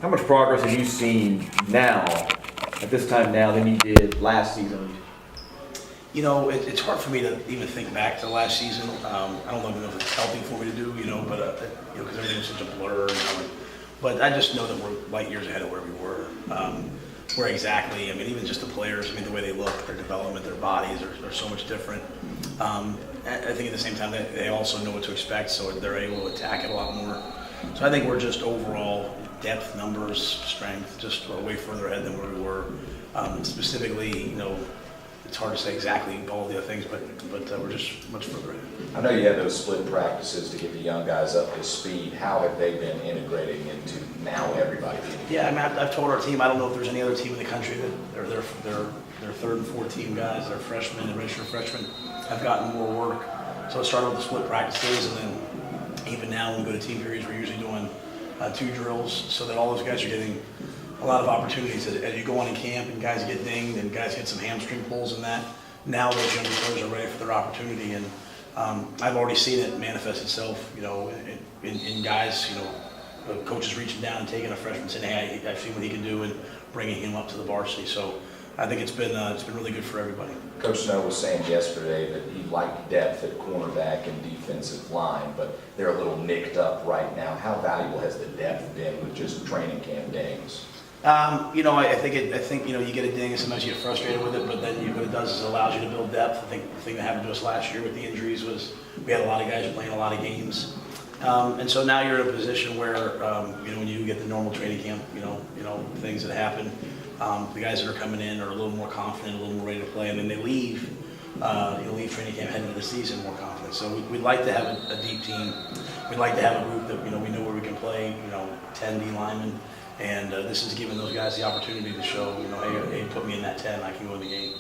How much progress have you seen now, at this time now, than you did last season? You know, it's hard for me to even think back to last season. I don't know if it's healthy for me to do, but because everything was such a blur. But I just know that we're light years ahead of where we were. Where exactly? I mean, even just the players. I mean, the way they look, their development, their bodies are so much different. I think at the same time they also know what to expect, so they're able to attack it a lot more. So I think we're just overall depth, numbers, strength, just way further ahead than where we were. Specifically, it's hard to say exactly all the other things, but we're just much further ahead. I know you had those split practices to get the young guys up to speed. How have they been integrating into now everybody being? Yeah, I mean, I've told our team, I don't know if there's any other team in the country that their third and fourth team guys, they're freshmen and redshirt freshmen, have gotten more work. So it started with the split practices, and then even now when we go to team periods, we're usually doing 2 drills, so that all those guys are getting a lot of opportunities as you go on in camp and guys get dinged and guys get some hamstring pulls and that. Now those young players are ready for their opportunity, and I've already seen it manifest itself, in guys, coaches reaching down and taking a freshman saying, hey, I've seen what he can do, and bringing him up to the varsity. So I think it's been really good for everybody. Coach Snow was saying yesterday that he liked depth at cornerback and defensive line, but they're a little nicked up right now. How valuable has the depth been with just training camp dings? I think you get a ding and sometimes you get frustrated with it, but then what it does is it allows you to build depth. I think the thing that happened to us last year with the injuries was we had a lot of guys playing a lot of games. And so now you're in a position where, when you get the normal training camp, things that happen, the guys that are coming in are a little more confident, a little more ready to play, and then they leave training camp heading into the season more confident. So we'd like to have a deep team. We'd like to have a group that, we know where we can play, 10 D linemen. And this is giving those guys the opportunity to show, hey, put me in that 10, I can go in the game.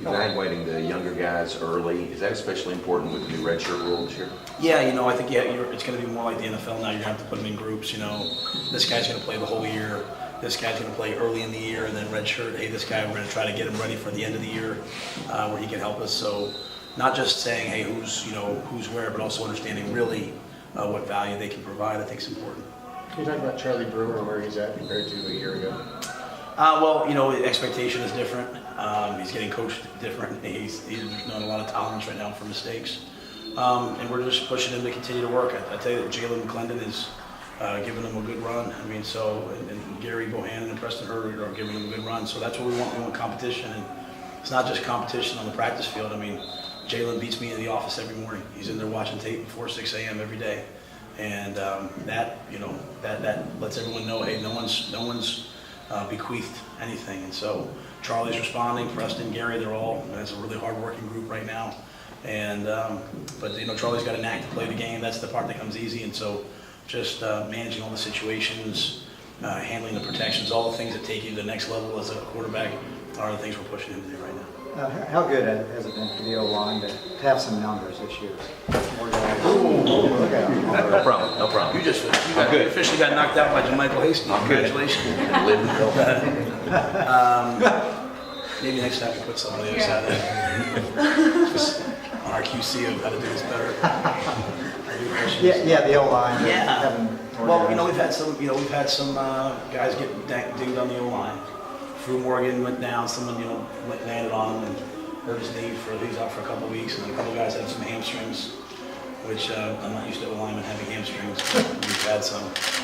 Evaluating the younger guys early, is that especially important with the new redshirt rule this year? Yeah, I think it's going to be more like the NFL now. You're going to have to put them in groups. This guy's going to play the whole year. This guy's going to play early in the year, and then redshirt. Hey, this guy, we're going to try to get him ready for the end of the year, where he can help us. So, not just saying, hey, who's where, but also understanding really what value they can provide. I think is important. Can you talk about Charlie Brewer, where he's at compared to a year ago? The expectation is different. He's getting coached different. He's known a lot of tolerance right now for mistakes. And we're just pushing him to continue to work. I tell you that Jalen McClendon is giving him a good run. I mean, and Gary Bohannon and Preston Hurd are giving him a good run. So that's what we want. We want competition. And it's not just competition on the practice field. I mean, Jalen beats me in the office every morning. He's in there watching tape before 6 a.m. every day. And that lets everyone know, hey, no one's bequeathed anything. And so Charlie's responding, Preston, Gary, it's a really hard-working group right now. And but Charlie's got a knack to play the game. That's the part that comes easy. And so just managing all the situations, handling the protections, all the things that take you to the next level as a quarterback are the things we're pushing him to do right now. How good has it been for the O-line to have some numbers this year? More guys. Look at him. No problem. You officially got knocked out by Jermichael Hastings. Congratulations. Maybe next time we put some on the other side. Just on our QC of how to do this better. Yeah, the O-line. Yeah. Well, we've had some guys get dinged on the O-line. Drew Morgan went down, someone landed on him and hurt his knee. He's out for a couple of weeks, and then a couple of guys had some hamstrings, which I'm not used to linemen having hamstrings, but we've had some.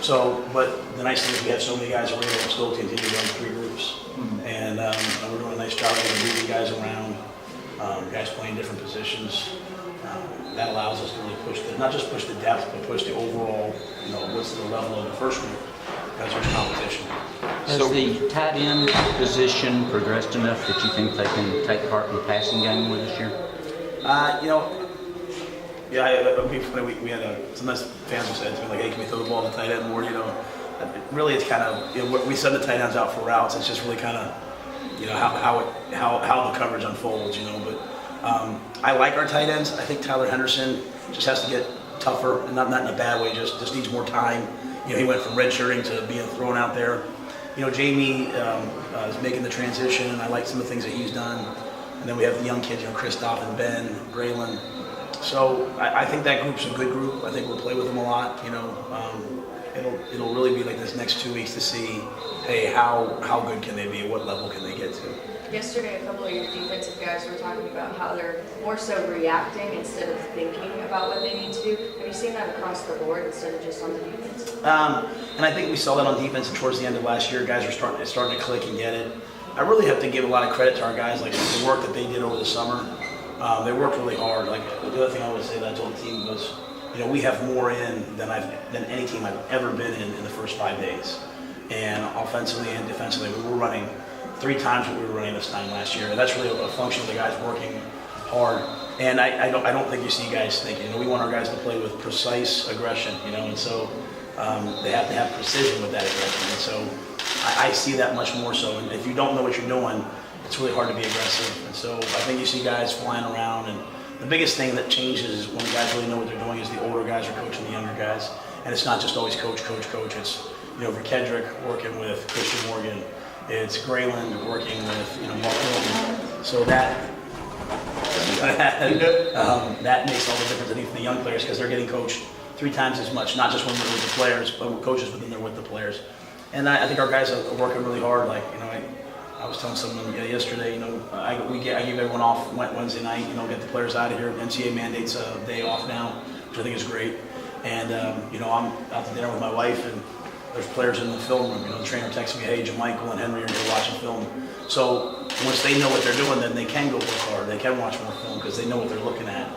So, but the nice thing is we have so many guys that we're able to still continue to run 3 groups, and we're doing a nice job of moving guys around, guys playing different positions. That allows us to really not just push the depth, but push the overall, what's the level of the first group, because there's competition. Has the tight end position progressed enough that you think they can take part in the passing game with this year? We had sometimes fans will say to me like, "Hey, can we throw the ball to the tight end more?" Really, it's kind of we send the tight ends out for routes. It's just really kind of how the coverage unfolds. But I like our tight ends. I think Tyler Henderson just has to get tougher, and not in a bad way. Just needs more time. He went from redshirting to being thrown out there. Jamie is making the transition, and I like some of the things that he's done. And then we have the young kids, Christoph and Ben, Braylon. So I think that group's a good group. I think we'll play with them a lot. it'll really be like this next 2 weeks to see, hey, how good can they be? What level can they get to? Yesterday, a couple of your defensive guys were talking about how they're more so reacting instead of thinking about what they need to do. Have you seen that across the board instead of just on the defense? And I think we saw that on defense towards the end of last year. Guys were starting to click and get it. I really have to give a lot of credit to our guys, like the work that they did over the summer. They worked really hard. Like the other thing I would say that I told the team was, we have more in than any team I've ever been in the first 5 days. And offensively and defensively, we were running 3 times what we were running this time last year. And that's really a function of the guys working hard. And I don't think you see guys thinking, we want our guys to play with precise aggression, and so they have to have precision with that aggression. And so I see that much more so. And if you don't know what you're doing, it's really hard to be aggressive. And so I think you see guys flying around. And the biggest thing that changes is when the guys really know what they're doing is the older guys are coaching the younger guys. And it's not just always coach. It's, Kedrick working with Christian Morgan. It's Grayland working with, Mark Milton. So that makes all the difference, I think, for the young players because they're getting coached 3 times as much, not just when they're with the players, but with coaches, but then they're with the players. And I think our guys are working really hard. Like, I was telling someone yesterday, I give everyone off Wednesday night, get the players out of here. NCAA mandates a day off now, which I think is great. And, I'm out to dinner with my wife, and there's players in the film room. The trainer texts me, hey, Jermichael and Henry are here watching film. So once they know what they're doing, then they can go work hard. They can watch more film because they know what they're looking at.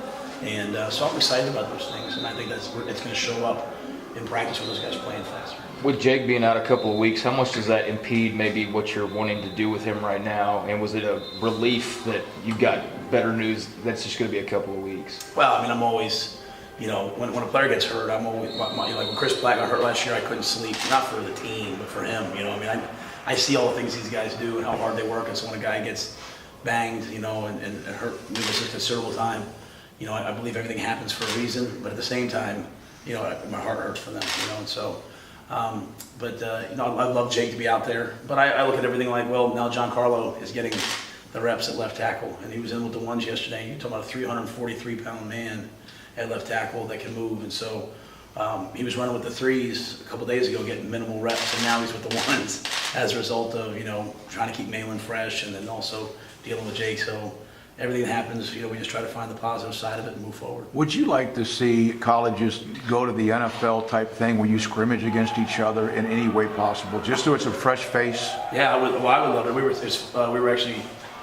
And so I'm excited about those things, and I think it's going to show up in practice with those guys playing faster. With Jake being out a couple of weeks, how much does that impede maybe what you're wanting to do with him right now? And was it a relief that you got better news that's just going to be a couple of weeks? Well, I'm always, when a player gets hurt, I'm always, like when Chris Black got hurt last year, I couldn't sleep, not for the team, but for him. I see all the things these guys do and how hard they work. And so when a guy gets banged, and hurt, misses considerable time, I believe everything happens for a reason. But at the same time, my heart hurts for them, and so. I love Jake to be out there, but I look at everything like, well, now Giancarlo is getting the reps at left tackle, and he was in with the ones yesterday. You're talking about a 343-pound man at left tackle that can move, and so he was running with the 3s a couple days ago, getting minimal reps, and now he's with the 1s as a result of trying to keep Malin fresh, and then also dealing with Jake. So everything that happens, we just try to find the positive side of it and move forward. Would you like to see colleges go to the NFL type thing where you scrimmage against each other in any way possible, just so it's a fresh face? Yeah, I would love it. We were actually,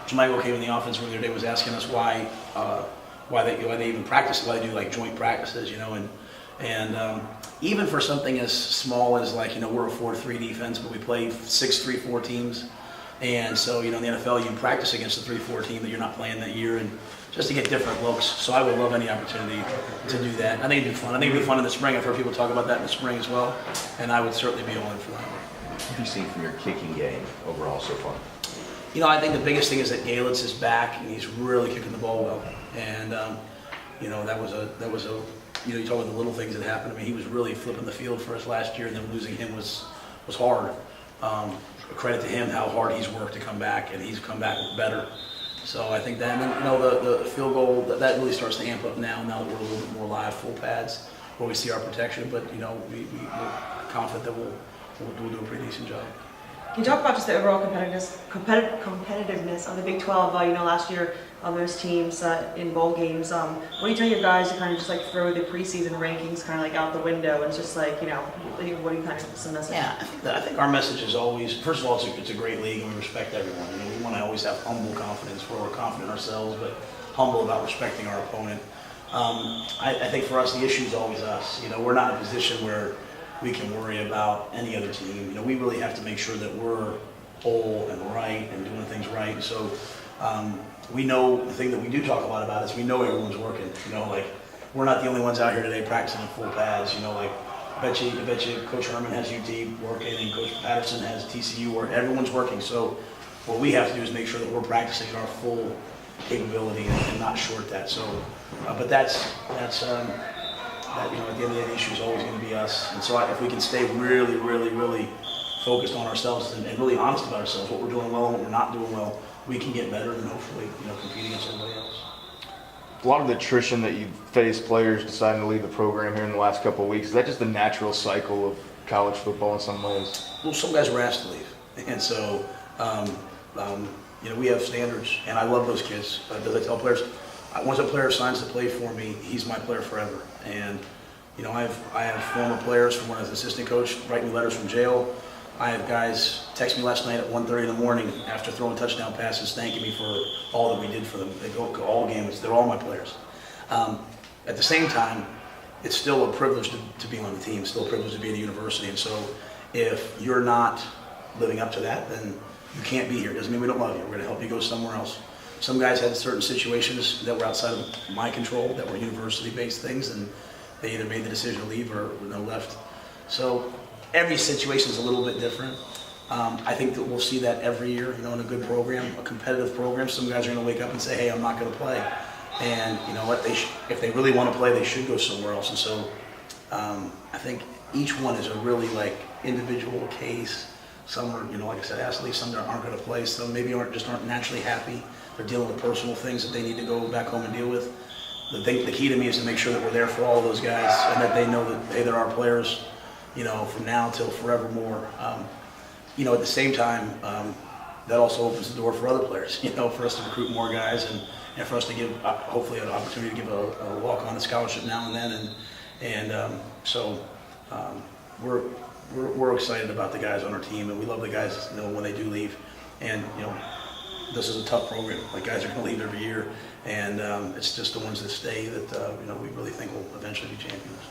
Jermichael came in the office the other day, was asking us why they even practice, why they do like joint practices, and even for something as small as like, we're a 4-3 defense, but we play 6-3-4 teams. And so, in the NFL, you practice against the 3-4 team that you're not playing that year, and just to get different looks. So I would love any opportunity to do that. I think it'd be fun. I think it'd be fun in the spring. I've heard people talk about that in the spring as well, and I would certainly be all in for that. What have you seen from your kicking game overall so far? I think the biggest thing is that Galitz is back, and he's really kicking the ball well. And, that was a you talk about the little things that happened. He was really flipping the field for us last year, and then losing him was hard. Credit to him how hard he's worked to come back, and he's come back better. So I think that, and then, the field goal, that really starts to amp up now that we're a little bit more live, full pads, where we see our protection. But, we're confident that we'll do a pretty decent job. Can you talk about just the overall competitiveness of the Big 12? Last year, those teams in bowl games. What do you tell your guys to kind of just like throw the preseason rankings kind of like out the window, and it's just like, what do you kind of send message? Yeah, I think our message is always, first of all, it's a great league, and we respect everyone. We want to always have humble confidence, where we're confident in ourselves, but humble about respecting our opponent. I think for us, the issue is always us. We're not in a position where we can worry about any other team. We really have to make sure that we're whole and right and doing things right. So we know the thing that we do talk a lot about is we know everyone's working. We're not the only ones out here today practicing in full pads. I bet you Coach Herman has UT working, and Coach Patterson has TCU working. Everyone's working. So what we have to do is make sure that we're practicing at our full capability and not short that. So, but that's at the end of the day, the issue is always going to be us. And so if we can stay really, really, really focused on ourselves and really honest about ourselves, what we're doing well and what we're not doing well, we can get better and hopefully, compete against everybody else. A lot of the attrition that you've faced, players deciding to leave the program here in the last couple of weeks, is that just the natural cycle of college football in some ways? Well, some guys were asked to leave, and so we have standards, and I love those kids. As I tell players, once a player signs to play for me, he's my player forever. And I have former players from when I was an assistant coach write me letters from jail. I have guys text me last night at 1:30 in the morning after throwing touchdown passes, thanking me for all that we did for them. They go to all games. They're all my players. At the same time, it's still a privilege to be on the team. It's still a privilege to be at a university. And so, if you're not living up to that, then you can't be here. It doesn't mean we don't love you. We're going to help you go somewhere else. Some guys had certain situations that were outside of my control, that were university-based things, and they either made the decision to leave or left. So every situation is a little bit different. I think that we'll see that every year, in a good program, a competitive program. Some guys are going to wake up and say, hey, I'm not going to play. And you know what, if they really want to play, they should go somewhere else. And so I think each one is a really individual case. Some are, like I said, athletes, some aren't going to play, some maybe aren't naturally happy. They're dealing with personal things that they need to go back home and deal with. The key to me is to make sure that we're there for all of those guys and that they know that, hey, they're our players, from now till forevermore. At the same time, that also opens the door for other players, for us to recruit more guys and for us to give, hopefully, an opportunity to give a walk-on scholarship now and then. So we're excited about the guys on our team, and we love the guys, when they do leave. And, this is a tough program. Guys are going to leave every year, and it's just the ones that stay that, we really think will eventually be champions.